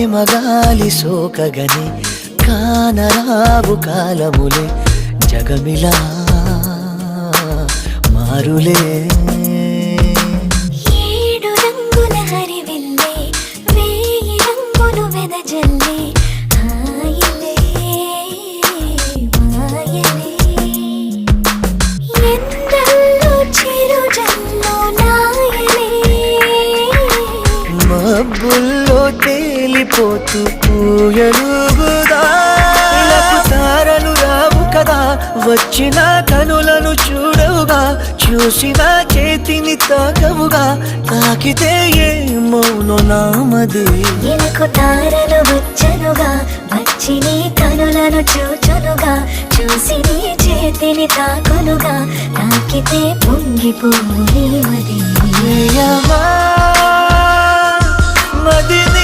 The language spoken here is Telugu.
ప్రేమగాలి సోకగని కానరావు కాలములే జగమిలా మారులే ఏడు రంగుల హరివిల్లే వేయి రంగులు వెదజల్లే హాయిలే మాయలే ఎందల్లో చిరుజల్లో నాయలే మబ్బుల్లో తేలిపోతూ పూయలుగుదా తారలు రావు కదా వచ్చిన కనులను చూడవుగా చూసిన చేతిని తాకవుగా తాకితే ఏమౌనో నామది ఎలకు తారలు వచ్చనుగా వచ్చి నీ కనులను చూచునుగా చూసి నీ చేతిని తాకునుగా తాకితే పొంగిపోయి మది మదిని